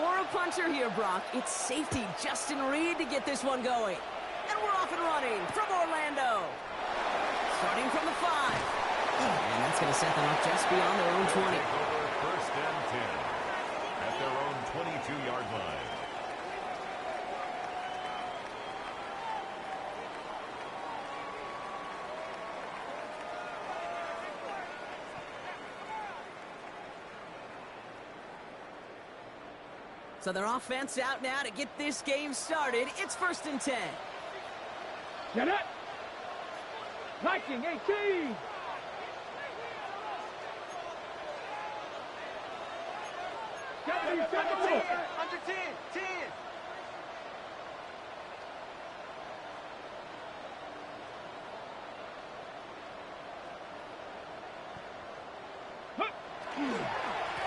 or a puncher here, Brock. It's safety Justin Reed to get this one going. And we're off and running from Orlando. Starting from the 5. And that's going to set them up just beyond their own 20. First and 10 at their own 22-yard line. So their offense out now to get this game started. It's first and 10. Get it! Viking 18! Under 10, 10!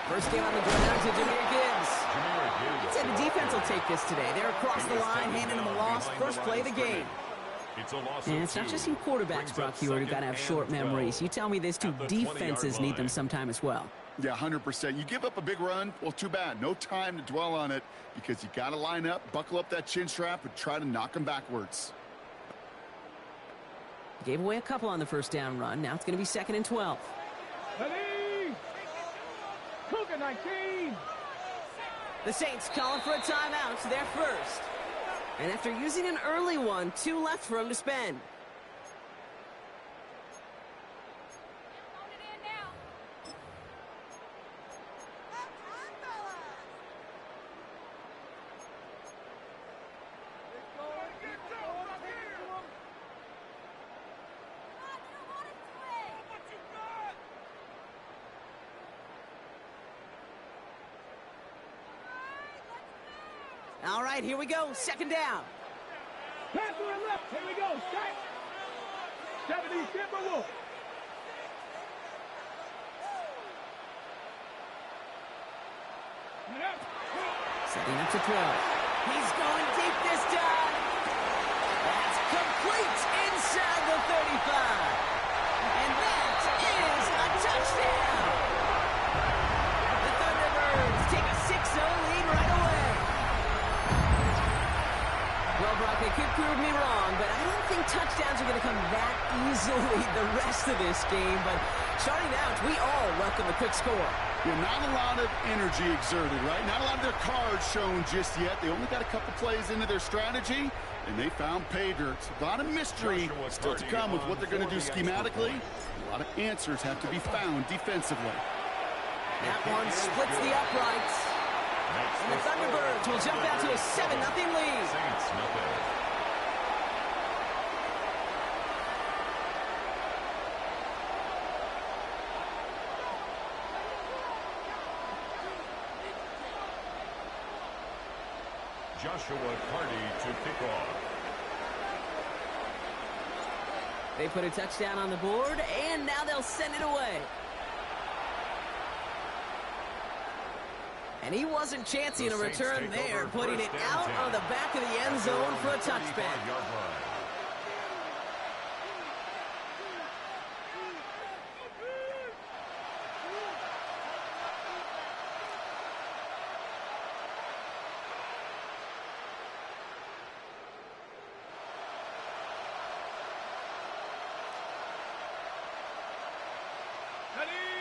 First game on the ground to Jameer Gibbs. I'd say the defense will take this today. They're across the line, handing them a loss. First play of the game. And it's not just you quarterbacks, Brock, who got to have short memories. You tell me this, too. Defenses need them sometime as well. Yeah, 100%. You give up a big run, well, too bad. No time to dwell on it because you got to line up, buckle up that chin strap, and try to knock them backwards. Gave away a couple on the first down run. Now it's going to be second and 12. Ready? Cougar 19! The Saints calling for a timeout. They're first. And after using an early one, 2 left for him to spend. All right, here we go. Second down. Pass to the left. Here we go. Strike. 70 Timberwolves. Setting up to throw. He's going deep this time. That's complete inside the 35. And that is a touchdown. The Thunderbirds take a 6-0 lead right away. Well, Brock, they could prove me wrong, but I don't think touchdowns are going to come that easily the rest of this game. But starting out, we all welcome a quick score. Yeah, not a lot of energy exerted, right? Not a lot of their cards shown just yet. They only got a couple plays into their strategy, and they found pay dirt. A lot of mystery still to come with what they're going to do schematically. A lot of answers have to be found defensively. That one splits the uprights. And the Thunderbirds will jump out to a 7-0 lead. Joshua Carty to kick off. They put a touchdown on the board, and now they'll send it away. And he wasn't chancing a return there, putting it out of the back of the end zone for a touchback.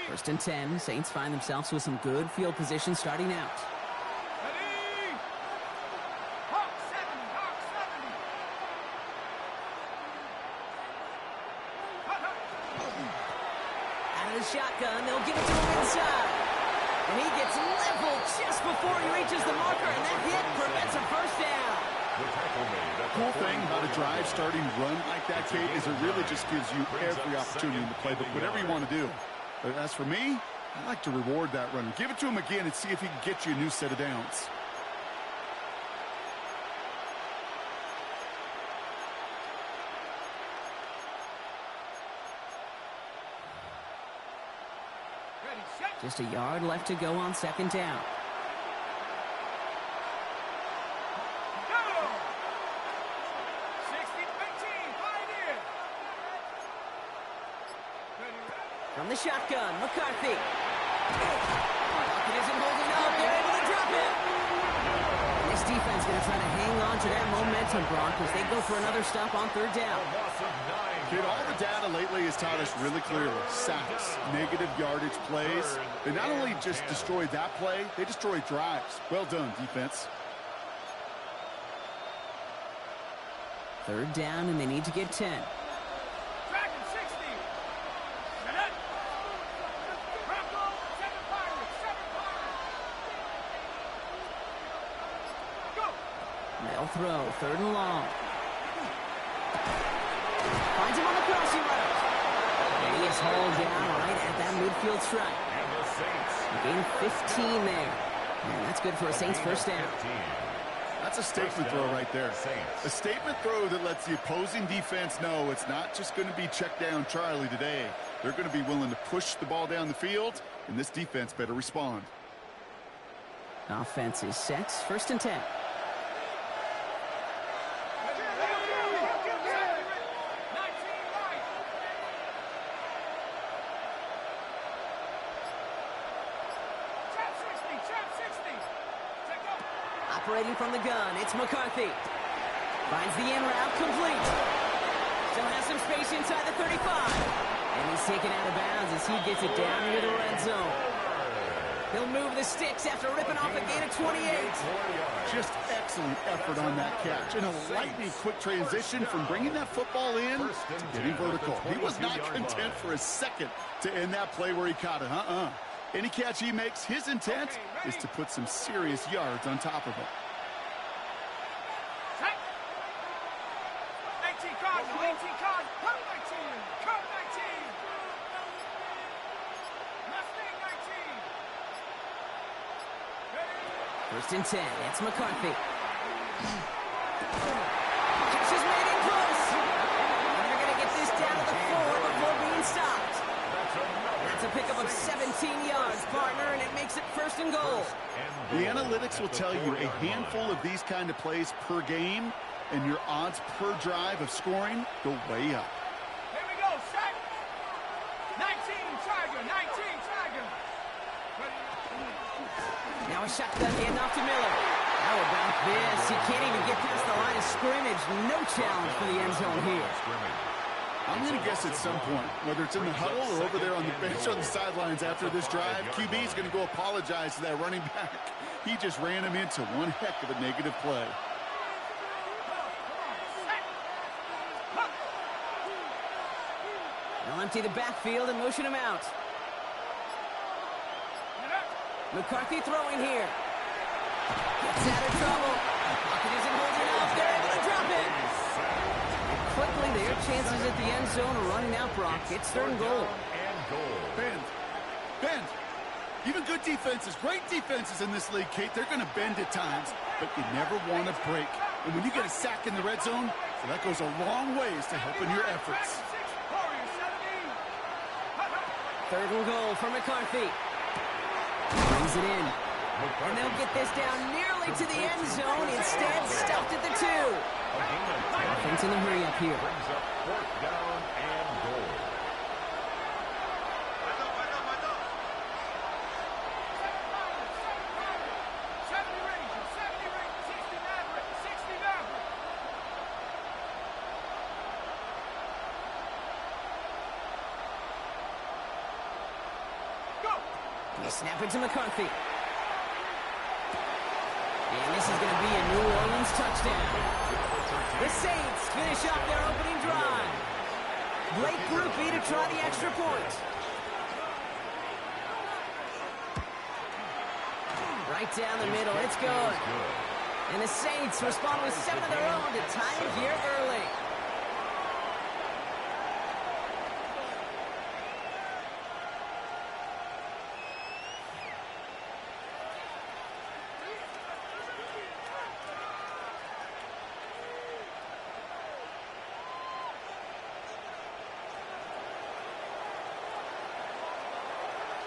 First and 10, Saints find themselves with some good field position starting out. Ready? Hawk 70, Hawk 70. Out of the shotgun, they'll give it to him inside. And he gets leveled just before he reaches the marker, and that hit prevents a first down. Cool thing about a drive starting run like that, Kate, is it really just gives you every opportunity in the playbook, whatever you want to do. But as for me, I like to reward that run. Give it to him again and see if he can get you a new set of downs. Just a yard left to go on second down. From the shotgun, McCarthy. Pocket isn't holding up. They're able to drop it. to that momentum, Brock, as they go for another stop on third down. Kid, all the data lately has taught us really clearly. Sacks, negative yardage plays. They not only just destroyed that play, they destroyed drives. Well done, defense. Third down, and they need to get 10. Track him, 60. Set up. Bronco, 7 Pirates, 7 Pirates. Go. They'll throw, third and long. Finds him on the crossing route. And he is hauled down right at that midfield stripe. And the Saints. Gain 15 there. And that's good for a Saints first down. That's a statement throw right there. A statement throw that lets the opposing defense know it's not just going to be check down Charlie today. They're going to be willing to push the ball down the field, and this defense better respond. Offense is set. First and 10. Operating from the gun, it's McCarthy. Finds the in route, complete. Still has some space inside the 35. And he's taken out of bounds as he gets it down near the red zone. He'll move the sticks after ripping off a gain of 28. Just excellent effort on that catch. And a lightning quick transition from bringing that football in to getting vertical. He was not content for a second to end that play where he caught it. Any catch he makes, his intent is to put some serious yards on top of it. 19 cards, 19 cards, come 19, come 19. Mustang 19. First and 10, it's McCarthy. Catch is made in close. And they're going to get this down to the 4 before being stopped. That's a pickup of 17 yards, partner, and it makes it first and goal. The analytics will tell you a handful of these kind of plays per game, and your odds per drive of scoring go way up. Here we go, set. 19, Tiger, 19, Tiger. Now a shotgun handoff to Miller. How about this? He can't even get past the line of scrimmage. No challenge for the end zone here. I'm going to guess at some point, whether it's in the huddle or over there on the bench on the sidelines after this drive, QB is going to go apologize to that running back. He just ran him into one heck of a negative play. They'll empty the backfield and motion him out. McCarthy throwing here. Gets out of trouble. Pocket isn't holding up. They're able to drop it. Quickly, their chances at the end zone are running out, Brock. It's third and goal. Bend. Even good defenses, great defenses in this league, Kate, they're going to bend at times, but you never want to break. And when you get a sack in the red zone, so that goes a long ways to helping your efforts. Third and goal for McCarthy. Brings it in. And they'll get this down nearly to the end zone. Instead, stopped at the 2. Offense in the hurry up here. Brings up fourth down and goal. They snap it to McCarthy. And this is going to be a New Orleans touchdown. The Saints finish off their opening drive. Blake Grupe to try the extra point. Right down the middle, it's good. And the Saints respond with 7 of their own to tie it here early.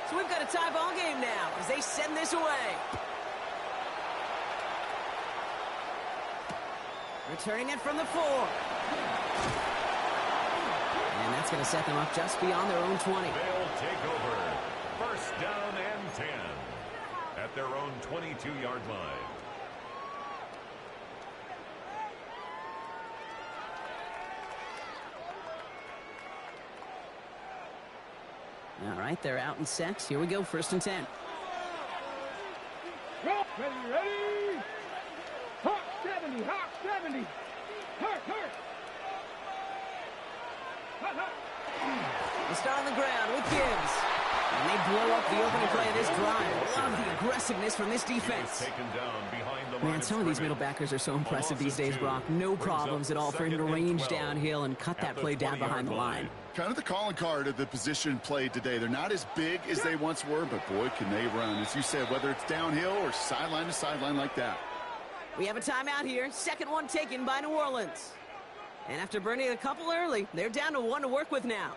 So we've got a tie ball game now as they send this away. Returning it from the 4. And that's going to set them up just beyond their own 20. They'll take over. First down and 10 at their own 22-yard line. All right, they're out and set. Here we go, 1st and 10. Ready, ready. Hawk 70, Hawk 70. Hurt. They start on the ground with Gibbs. And they blow up the opening play of this drive. Love the aggressiveness from this defense. Man, some of these middle backers are so impressive these days, Brock. No problems at all for him to range downhill and cut that play down behind the line. Kind of the calling card of the position played today. They're not as big as they once were, but boy, can they run. As you said, whether it's downhill or sideline to sideline like that. We have a timeout here. Second one taken by New Orleans. And after burning a couple early, they're down to 1 to work with now.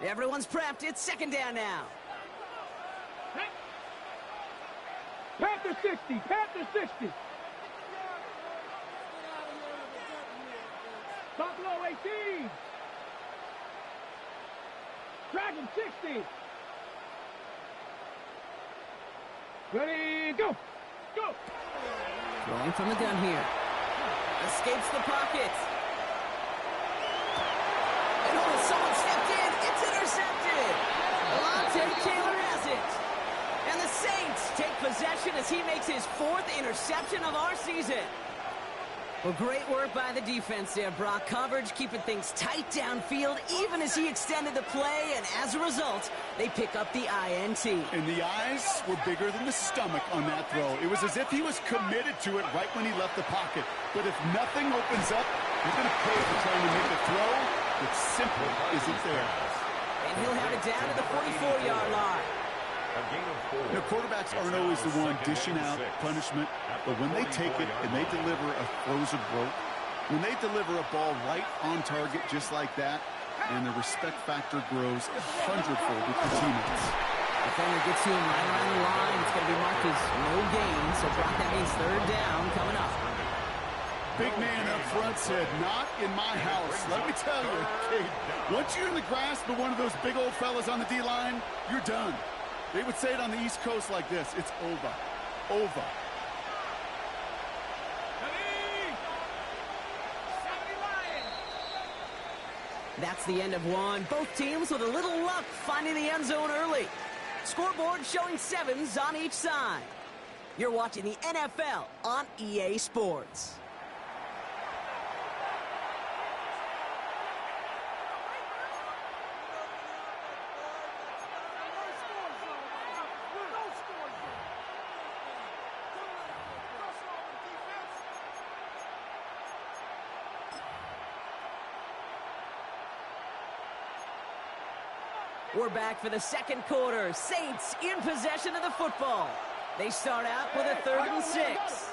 Everyone's prepped. It's 2nd down now. Panther 60, Panther 60. Buffalo 18. Dragon 60. Ready, go. Go. Throwing from the gun here. Escapes the pocket. And oh, someone stepped in. It's intercepted. Lante Taylor has it. And the Saints take possession as he makes his 4th interception of our season. Well, great work by the defense there, Brock. Coverage keeping things tight downfield even as he extended the play, and as a result, they pick up the INT. And the eyes were bigger than the stomach on that throw. It was as if he was committed to it right when he left the pocket. But if nothing opens up, you're going to pay for trying to make a throw that simply isn't there. And he'll have it down to the 44-yard line. You know, quarterbacks aren't always the one dishing out punishment, but when they take it and they deliver a frozen rope, when they deliver a ball right on target just like that, and the respect factor grows 100-fold with the teammates. Defender gets to him right around the line. It's going to be marked as no gain, so Brock, that means 3rd down coming up. Big man up front said, not in my house. Let me tell you, Kate, once you're in the grasp of one of those big old fellas on the D-line, you're done. They would say it on the East Coast like this: it's over. Over. That's the end of 1. Both teams with a little luck finding the end zone early. Scoreboard showing 7s on each side. You're watching the NFL on EA Sports. We're back for the 2nd quarter. Saints in possession of the football. They start out with a 3rd and 6.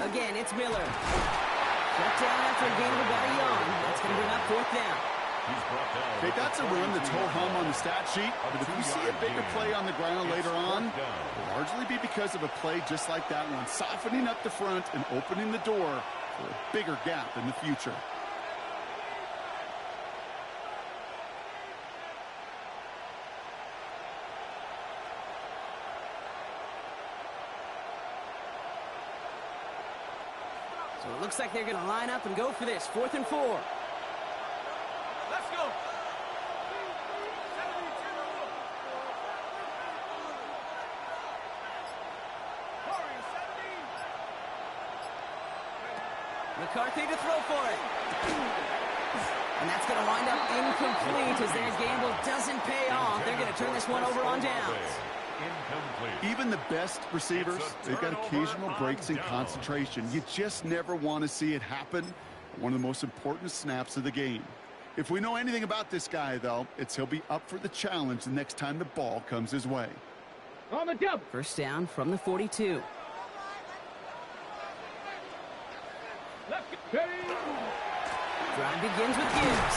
Again, it's Miller. Shut down after a gain of about a yard. That's going to bring up 4th down. Okay, that's a run that's ho-hum on the stat sheet, but if you see a bigger play on the ground later on, it'll largely be because of a play just like that one, softening up the front and opening the door for a bigger gap in the future. So it looks like they're going to line up and go for this. 4th and 4. Let's go. McCarthy to throw for it. And that's going to wind up incomplete as their gamble doesn't pay off. They're going to turn this one over on downs. Even the best receivers, they've got occasional breaks in concentration. You just never want to see it happen. One of the most important snaps of the game. If we know anything about this guy, though, it's he'll be up for the challenge the next time the ball comes his way. On the double. 1st down from the 42. Drive begins with Gibbs.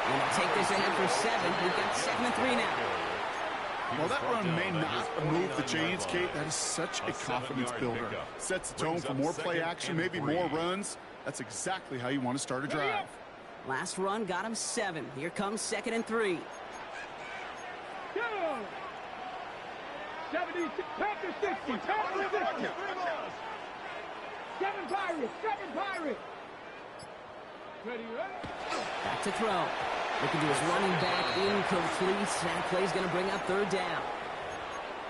And they'll take this ahead for 7. We've got 2nd and 3 now. While that run may not move the chains, Kate, that is such a confidence builder. Sets the tone for more play action, maybe more runs. That's exactly how you want to start a drive. Last run got him 7. Here comes 2nd and 3. Go! 70, Packers 60, Packers 60. 7 Pirates, 7 Pirates. Ready, ready? Back to throw. Looking to his running back, incomplete. That play's going to bring up 3rd down.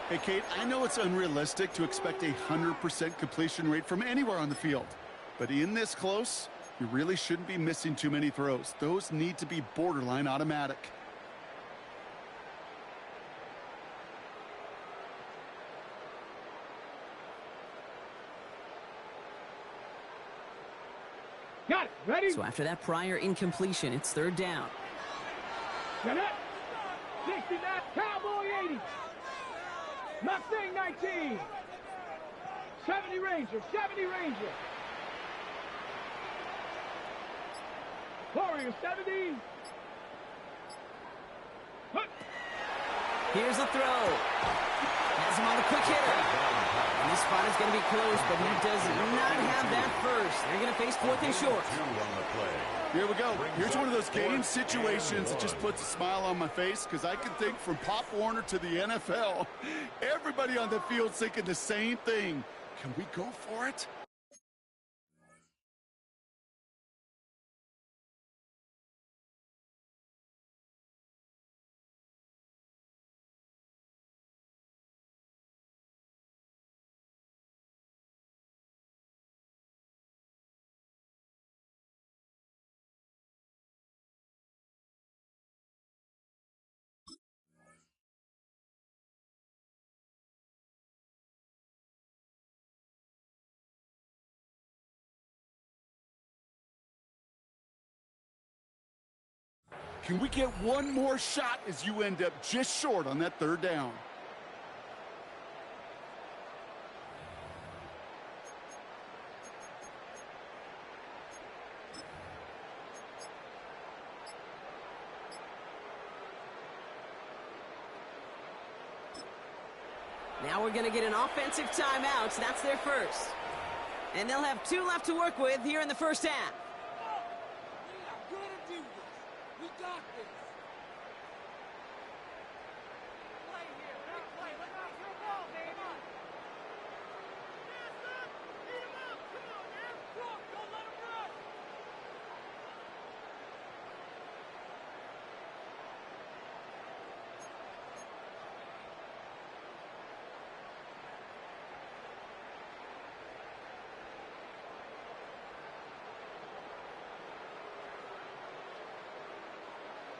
Hey, Kate, I know it's unrealistic to expect a 100% completion rate from anywhere on the field. But in this close, you really shouldn't be missing too many throws. Those need to be borderline automatic. Got it. Ready? So after that prior incompletion, it's 3rd down. Get it. 69, Cowboy 80. Mustang 19. 70 Ranger, 70 Ranger. Warrior 70. Hook. Here's the throw. Has him on the quick hitter. And this spot is going to be close, but he does not have that first. They're going to face 4th and short. Here we go. Here's one of those game situations that just puts a smile on my face because I can think from Pop Warner to the NFL. Everybody on the field's thinking the same thing. Can we go for it? Can we get one more shot as you end up just short on that 3rd down? Now we're going to get an offensive timeout. So that's their first. And they'll have 2 left to work with here in the 1st half.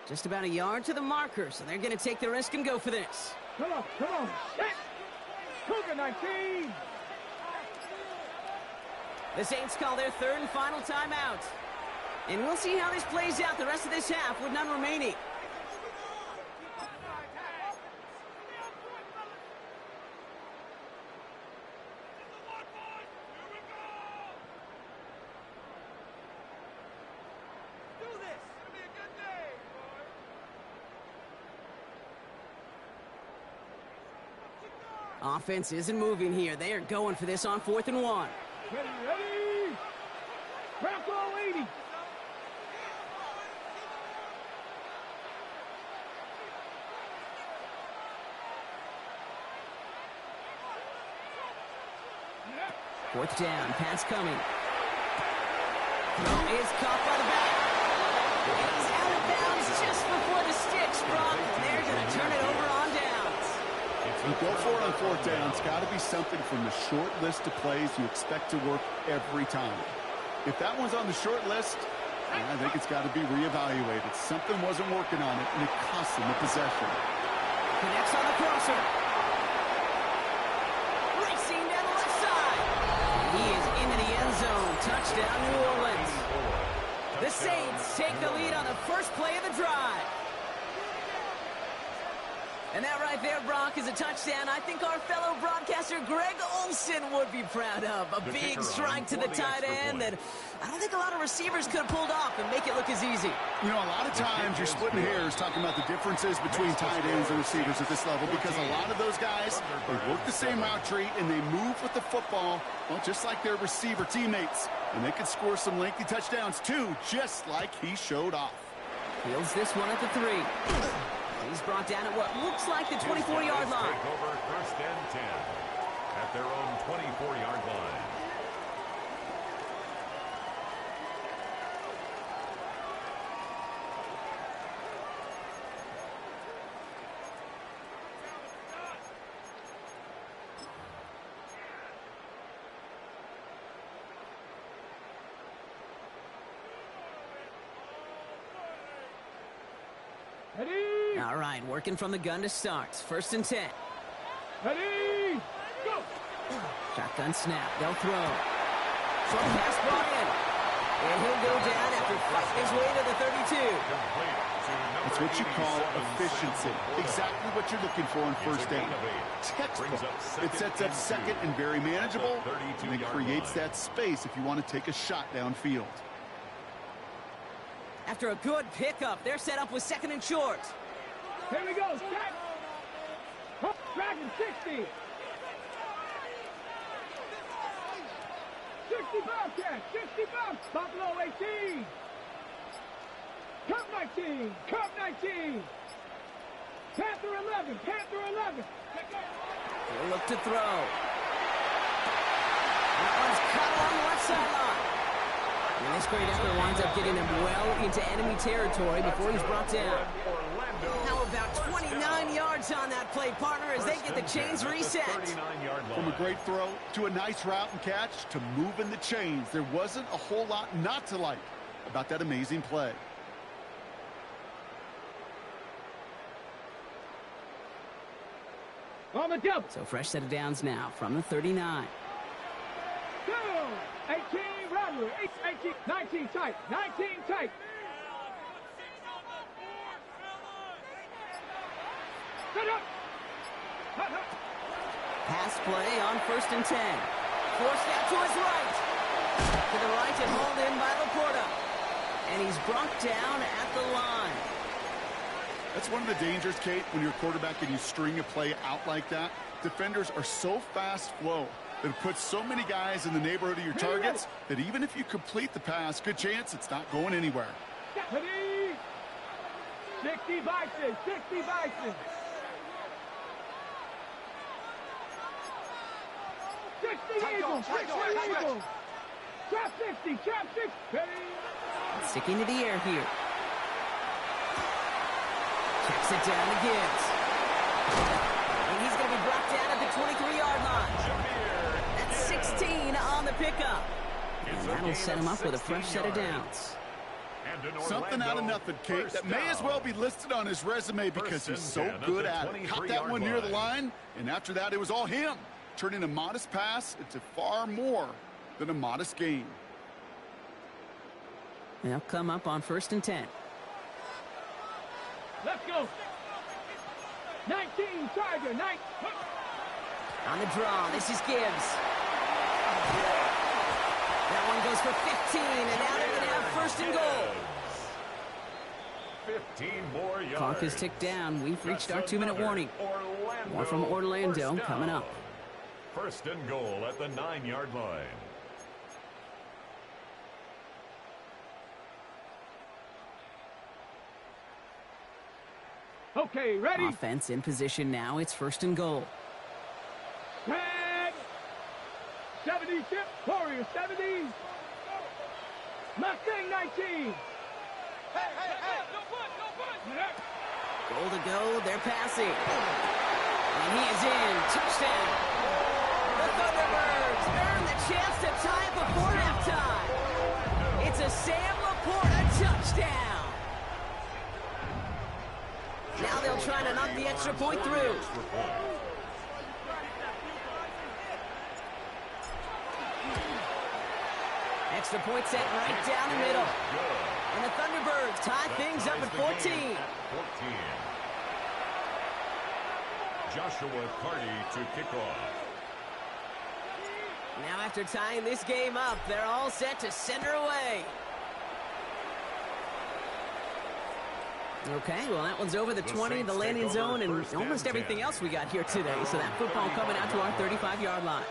Just about a yard to the marker, so they're going to take the risk and go for this. Come on, come on. Set. Cougar 19. The Saints call their 3rd and final timeout. And we'll see how this plays out the rest of this half with none remaining. Offense isn't moving here. They are going for this on 4th and 1. Ready, ready. Bronco 80. Fourth down, pass coming. Throw is caught by the back. He's out of bounds just before the sticks drop, and they're going to turn it over on downs. You go for it on 4th down. It's got to be something from the short list of plays you expect to work every time. If that one's on the short list, I think it's got to be reevaluated. Something wasn't working on it, and it cost them the possession. Connects on the crosser. Racing down the left side. He is into the end zone. Touchdown, New Orleans. The Saints take the lead on the first play of the drive. And that right there, Brock, is a touchdown I think our fellow broadcaster Greg Olson would be proud of. A big strike to the tight end that I don't think a lot of receivers could have pulled off and make it look as easy. You know, a lot of times you're splitting hairs talking about the differences between tight ends and receivers at this level because a lot of those guys, they work the same route tree and they move with the football, well, just like their receiver teammates. And they can score some lengthy touchdowns, too, just like he showed off. Fields this one at the 3. He's brought down at what looks like the 24-yard line. Take over 1st and 10 at their own 24-yard line. Ready? All right, working from the gun to start. 1st and 10. Ready? Go! Shotgun snap. They'll throw. Short pass brought in. And he'll go down after fighting his way to the 32. That's what you call efficiency. Exactly what you're looking for in 1st down. Textbook. It sets up 2nd and very manageable, and it creates that space if you want to take a shot downfield. After a good pickup, they're set up with 2nd and short. Here we go, set! Dragon 60! 60 Bobcat, 60 Bob, Buffalo 18! Cup 19, Cup 19! Panther 11, Panther 11! He'll look to throw. That one's cut along the left sideline. And this great effort winds up getting him well into enemy territory before he's brought down. How about 29 yards on that play, partner, as they get the chains reset. From a great throw to a nice route and catch to moving the chains, there wasn't a whole lot not to like about that amazing play. On the double! So fresh set of downs now from the 39. Go! 18 Radler, 18, 19 tight, 19 tight! Set up! Pass play on 1st and 10. Forced out to his right. To the right and hauled in by Laporta. And he's brought down at the line. That's one of the dangers, Kate, when you're a quarterback and you string a play out like that. Defenders are so fast flow that it puts so many guys in the neighborhood of your targets that even if you complete the pass, good chance it's not going anywhere. 60 Bison, 60 Bison! 60 Eagles, 60 Eagles! Trap 60, trap 60! Sticking to the air here. Checks it down to Gibbs. And he's going to be brought down at the 23-yard line. That's 16 on the pickup. And that'll set him up with a fresh set of downs. Something out of nothing, Kate, that may as well be listed on his resume because he's so good at it. Caught that one near the line, and after that, it was all him. Turning a modest pass into far more than a modest gain. They'll come up on 1st and 10. Let's go! 19 Tiger, 9. On the draw, this is Gibbs. That one goes for 15, and now they're going to have 1st and goal. 15 more yards. Clock has ticked down. We've reached our 2-minute warning. More from Orlando coming up. 1st and goal at the 9-yard line. Okay, ready? Offense in position now. It's 1st and goal. Tag! 70 chip, Warrior 70. Mustang 19. Hey! No push! Goal to go. They're passing. And he is in. Touchdown. The Thunderbirds earn the chance to tie it before halftime. It's a Sam Laporta touchdown. Now they'll try to knock the extra point through. Extra point set right down the middle. And the Thunderbirds tie things up at 14. Joshua Carty to kick off. Now after tying this game up, they're all set to send her away. Okay, well, that one's over the 20, the landing zone, and almost everything else we got here today. So that football coming out to our 35-yard line.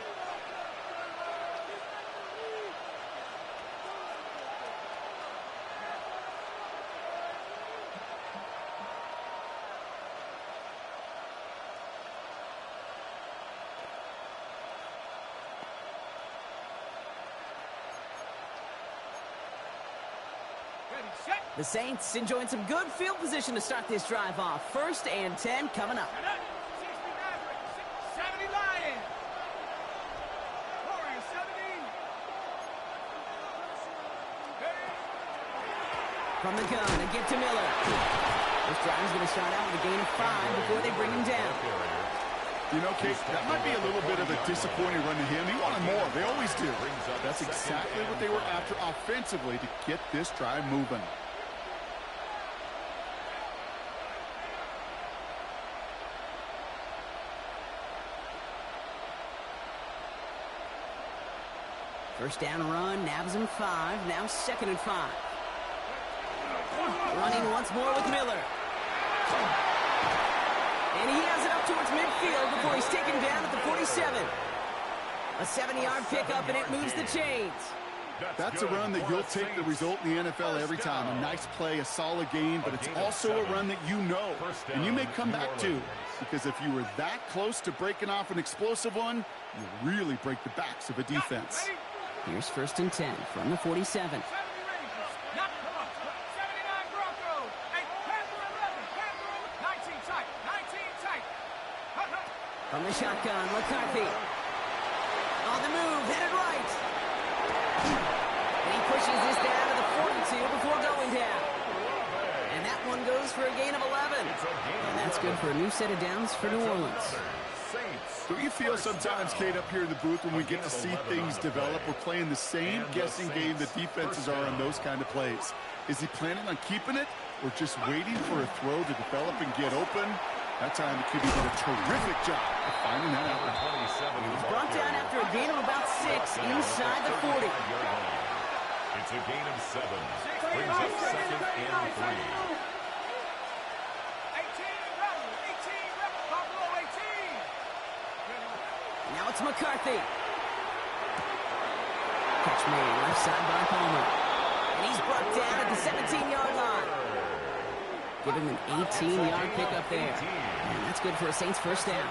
The Saints enjoying some good field position to start this drive off. 1st and 10 coming up. 70 Lions. Warriors 70. From the gun, a get to Miller. This drive is going to start out with a gain of 5 before they bring him down. You know, Kate, that might be a little bit of a disappointing run to him. He wanted more. They always do. That's exactly what they were after offensively to get this drive moving. First down run, nabs him 5. Now 2nd and 5. Running once more with Miller. And he has it up towards midfield before he's taken down at the 47. A 7-yard pickup, and it moves the chains. That's a run that you'll take the result in the NFL every time. A nice play, a solid gain, but it's also a run that you know, and you may come back to. Because if you were that close to breaking off an explosive one, you really break the backs of a defense. Here's 1st and 10 from the 47. From the shotgun, McCarthy. On the move, headed right. And he pushes this down to the 42 before going down. And that one goes for a gain of 11. And that's good for a new set of downs for New Orleans. Do you feel sometimes, Kate, up here in the booth when we get to see things develop, we're playing the same guessing game that defenses are on those kind of plays? Is he planning on keeping it or just waiting for a throw to develop and get open? That time the QB did a terrific job of finding that out. He's brought down after a gain of about 6 inside the 40. It's a gain of 7. Brings up 2nd and 3. Now it's McCarthy. Catch made left side by Palmer. And he's brought down at the 17-yard line. Give him an 18-yard pickup there. And that's good for a Saints first down.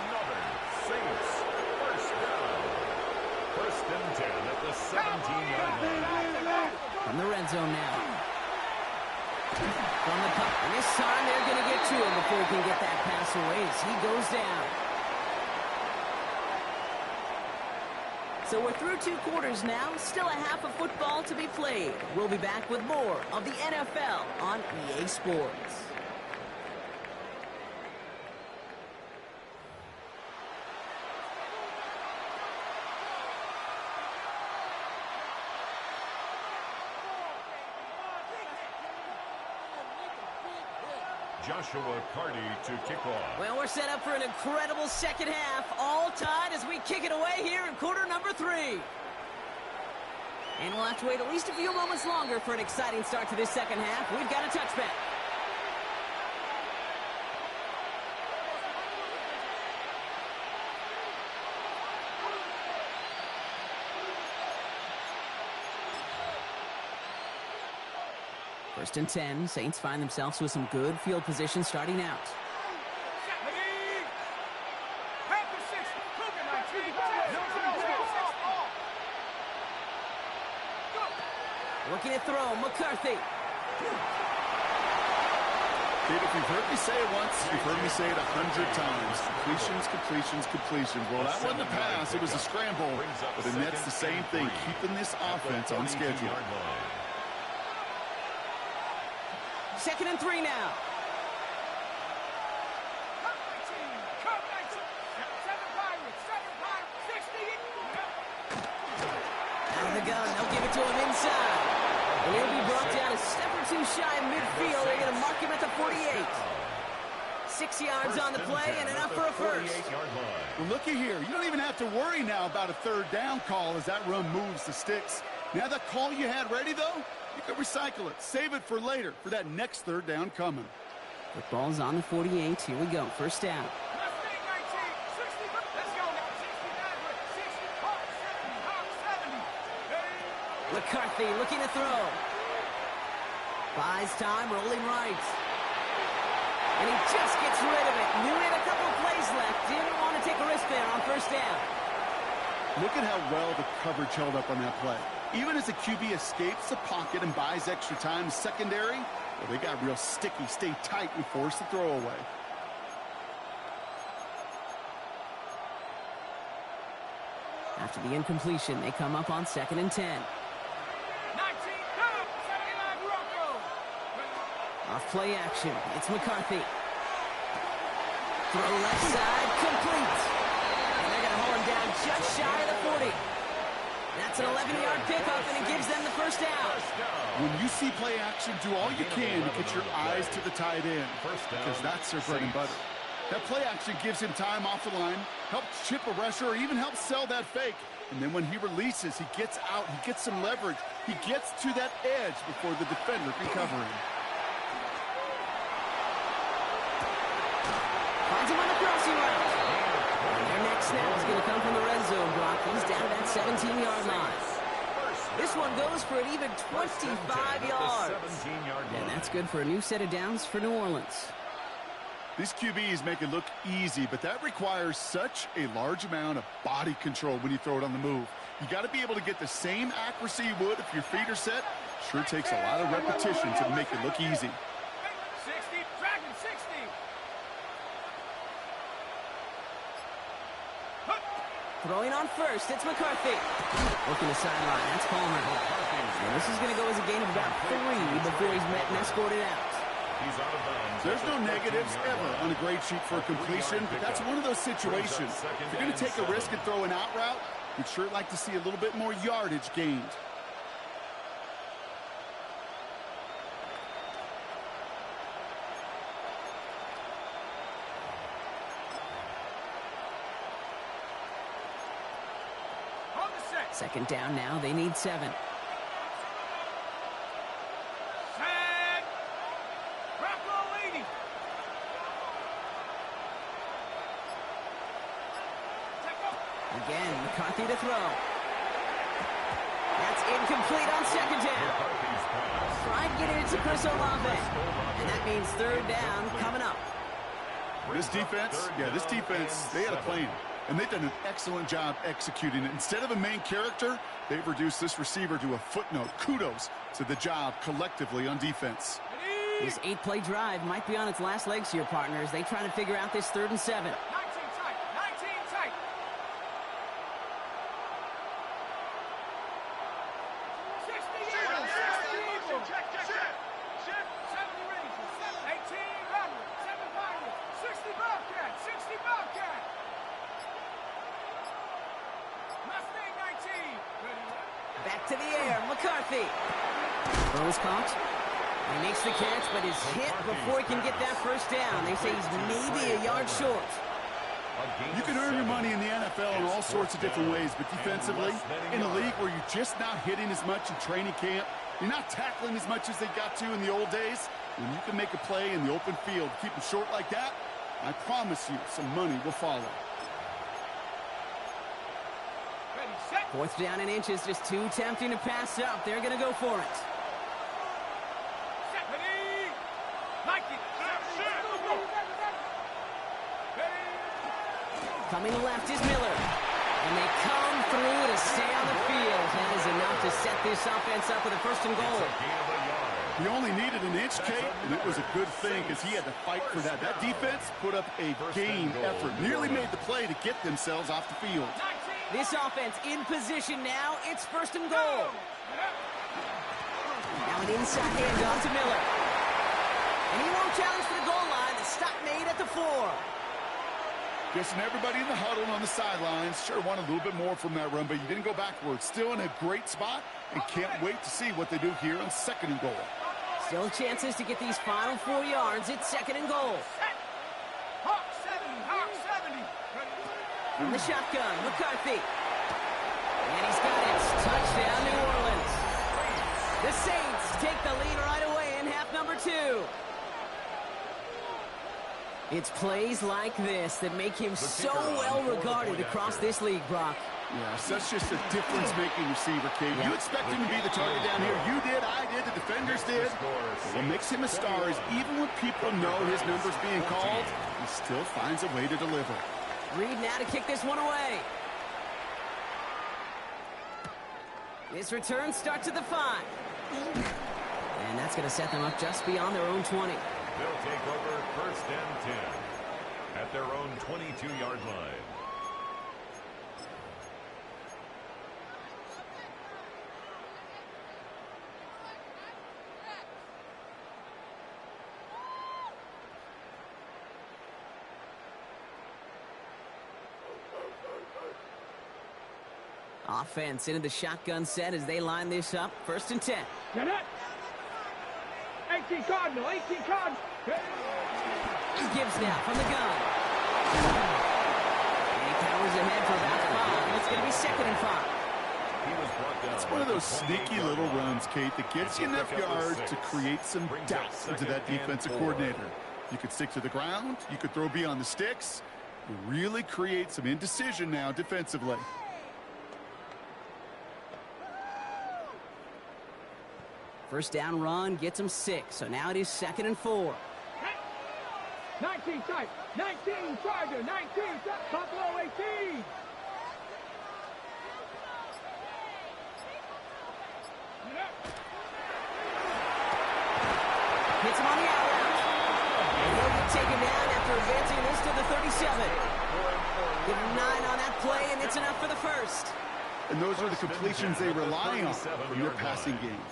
Saints first down. 1st and 10 at the 17-yard line. From the red zone now. From the cup. And this time they're going to get to him before he can get that pass away as he goes down. So we're through 2 quarters now. Still a half of football to be played. We'll be back with more of the NFL on EA Sports. Joshua Carty to kick off. Well, we're set up for an incredible second half. All tied as we kick it away here in quarter number 3. And we'll have to wait at least a few moments longer for an exciting start to this second half. We've got a touchback. First and 10, Saints find themselves with some good field position starting out. Looking at throw, McCarthy. Kate, if you've heard me say it once, you've heard me say it 100 times. Completions, completions, completions. Well, that wasn't a pass, it was a scramble. But the Nets the same thing, keeping this offense on schedule. 2nd and 3 now. Out of the gun, they'll give it to him inside. And he'll be brought down a step or 2 shy of midfield. They're going to mark him at the 48. 6 yards on the play and enough for a first. Well, looky here. You don't even have to worry now about a third down call as that run moves the sticks. Now that call you had ready, though, you can recycle it. Save it for later for that next third down coming. The ball's on the 48. Here we go. First down. McCarthy looking to throw. Buys time, rolling right. And he just gets rid of it. Knew he had a couple of plays left. Didn't want to take a risk there on first down. Look at how well the coverage held up on that play. Even as the QB escapes the pocket and buys extra time secondary, well, they got real sticky, stay tight, and force the throw away. After the incompletion, they come up on 2nd and 10. Off play action. It's McCarthy. Throw left side, complete. And they're going to hold him down just shy of the 40. That's an 11-yard pickup, and it gives them the first down. When you see play action, do all you can to get your eyes to the tight end, because that's their bread and butter. That play action gives him time off the line, helps chip a rusher, or even helps sell that fake. And then when he releases, he gets out, he gets some leverage. He gets to that edge before the defender can cover him. Finds him on the crossing route. And their next snap is going to come from the red zone, Brock. He's down at that 17-yard line. This one goes for an even 25 yards. And that's good for a new set of downs for New Orleans. These QBs make it look easy, but that requires such a large amount of body control when you throw it on the move. You got to be able to get the same accuracy you would if your feet are set. Sure takes a lot of repetition to make it look easy. 60, dragon 60. Throwing on first, it's McCarthy. Looking to sideline, that's Palmer. And this is going to go as a gain of about 3 before he's met and escorted out. There's no negatives ever on a grade sheet for a completion, but that's one of those situations. If you're going to take a risk and throw an out route, you'd sure like to see a little bit more yardage gained. Second down now, they need 7. Set. Rocco leading. Again, McCarthy to throw. That's incomplete on second down. Try and get it into Chris Olave. And that means third down coming up. This defense, they had a plan. And they've done an excellent job executing it. Instead of a main character, they've reduced this receiver to a footnote. Kudos to the job collectively on defense. This 8-play drive might be on its last legs here, partners. They try to figure out this 3rd and 7. 19 tight, 19 tight. 60 yards, 60 eagle. Check. 70 Rangers, 18 Rockets, 7 Pirates, 60 Bobcats, 60 Bobcats. Mustang 19. Back to the air, McCarthy. Throw is caught. He makes the catch, but is hit before he can get that first down. They say he's maybe a yard short. You can earn your money in the NFL in all sorts of different ways, but defensively, in a league where you're just not hitting as much in training camp, you're not tackling as much as they got to in the old days, when you can make a play in the open field, keep them short like that, I promise you some money will follow. 4th down and inches, just too tempting to pass up. They're going to go for it. Coming left is Miller. And they come through to stay on the field. That is enough to set this offense up with a 1st and goal. He only needed an inch, Kate, and it was a good thing because he had to fight for that. That defense put up a game effort, nearly made the play to get themselves off the field. This offense in position now. It's 1st and goal. Now an inside handoff to Miller. And he won't challenge for the goal line. The stop made at the 4. Guessing everybody in the huddle and on the sidelines sure wanted a little bit more from that run, but you didn't go backwards. Still in a great spot, and can't wait to see what they do here on 2nd and goal. Still chances to get these final 4 yards. It's 2nd and goal. From the shotgun, McCarthy. And he's got it. Touchdown, New Orleans. The Saints take the lead right away in half number 2. It's plays like this that make him so well regarded across this league, Brock. Yeah, such just a difference-making receiver, Kate. You expect him to be the target down here. You did, I did, the defenders did. What makes him a star is even when people know his number's being called, he still finds a way to deliver. Reed now to kick this one away. This return starts at the 5. And that's going to set them up just beyond their own 20. They'll take over 1st and 10 at their own 22-yard line. Offense into the shotgun set as they line this up. 1st and 10. Get it. 18 Cardinal, 18 Cardinal. Gibbs now from the gun. And he powers ahead for about 5. And it's going to be 2nd and 5. It's one of those sneaky little runs, Kate, that gets you enough yards to create some doubt into that defensive coordinator. You could stick to the ground. You could throw beyond the sticks. You really create some indecision now defensively. First down run gets him 6. So now it is 2nd and 4. 19 type, 19 Charger, 19 Buffalo 18. Hits him on the out route. And he'll get taken down after advancing this to the 37. Give him 9 on that play, and it's enough for the 1st. And those are the completions they rely on from their passing game.